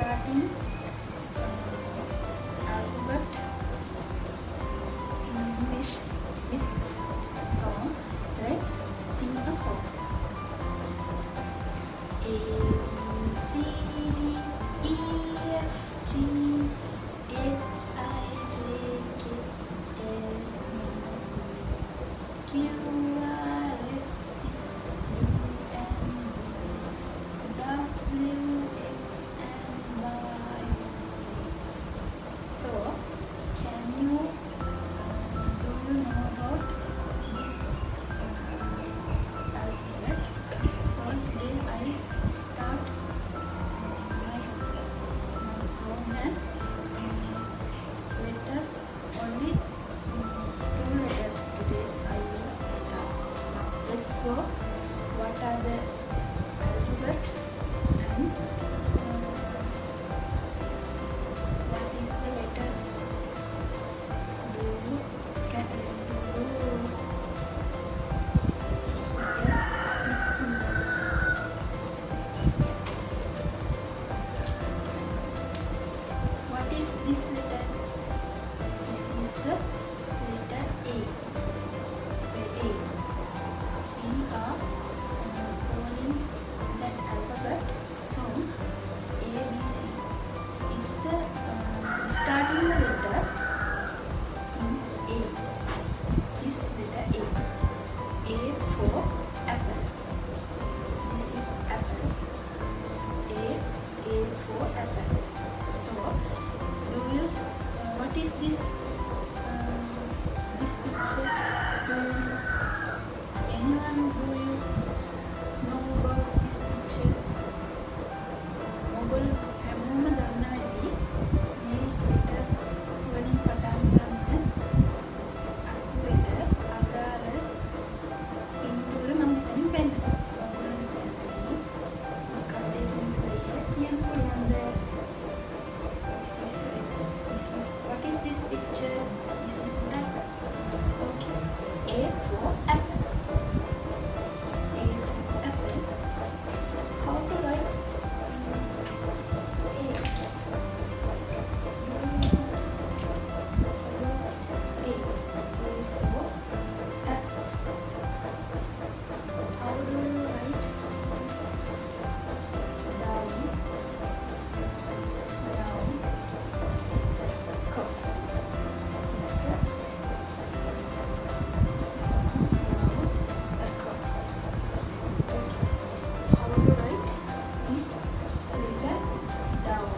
starting alphabet in English with song. Let's sing a song. A, B, C, D, E, F, G, H, I, J, K, L, M, Q, R, S, T, U, N, W, X, and Y, Z. So, can you do you know about this alphabet? So today I start my song and letters only 2 letters today I will start. Now let's go. What are the alphabet and what is the letters? Do you can do you what is this letter? This is the letter A. The A. We are following that alphabet sounds A, B, C. It's the starting the letter in A. This letter A. A for apple. This is apple. A for apple. So, do you what is this this picture? Anyone do you know about this picture? ඔගොල්ලෝ හැමෝම දන්නවා ඇති මේ letters වලින් පටන් ගන්න අකුරට අදාළ පින්තූර මම මෙතනින් පෙන්නනවා. ඔයගොල්ලන්ට ඇති මොකක්ද ඒ පින්තූරය කියන්න පුළුවන්ද? What is this picture? This is apple. Okay. A for apple. A for apple. How to write A? A for apple. How do you write down cross? Yes, sir. Across. Okay. How to write this letter down?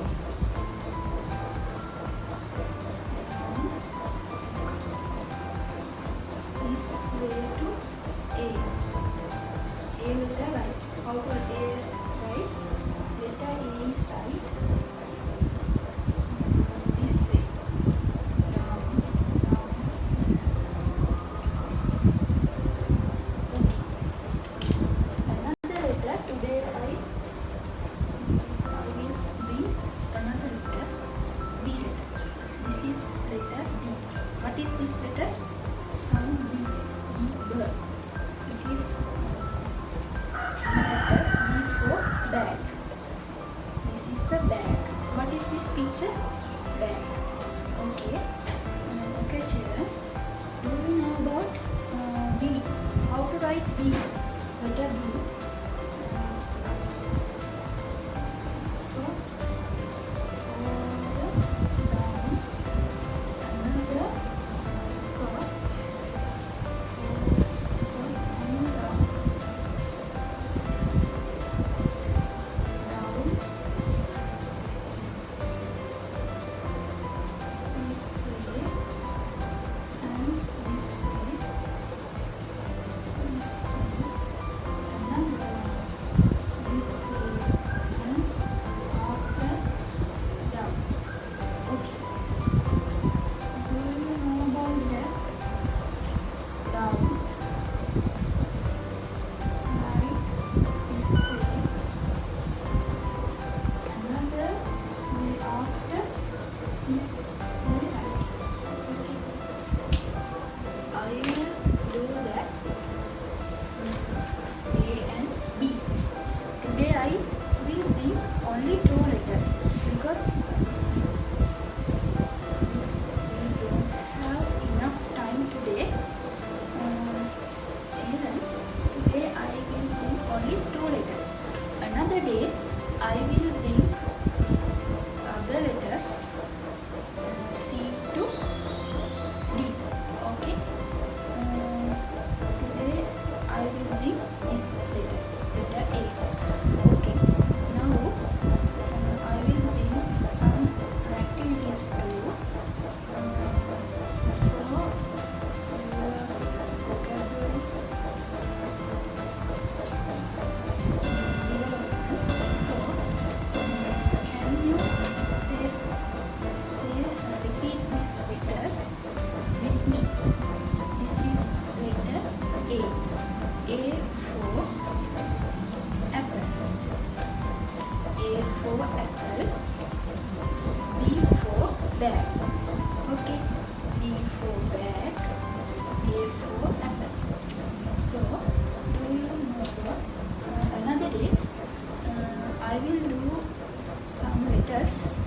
Cross. This way to A. A letter right. How to A right? Letter A is right. This way. Down. Cross. Okay. Another letter today I will bring another letter. B letter. This is letter B. What is this letter? Sound B. B bird. It is letter B for bag. This is a bag. What is this picture? Bag. Okay. Okay, children. Do you know about B? How to write B? Letter B. Cross. Over. Down. Another. Cross. Cross and down. Down. This way. And this way. This way. Another. bag. Okay. B for bag. A for apple. So, do you know what? Another day, I will do some letters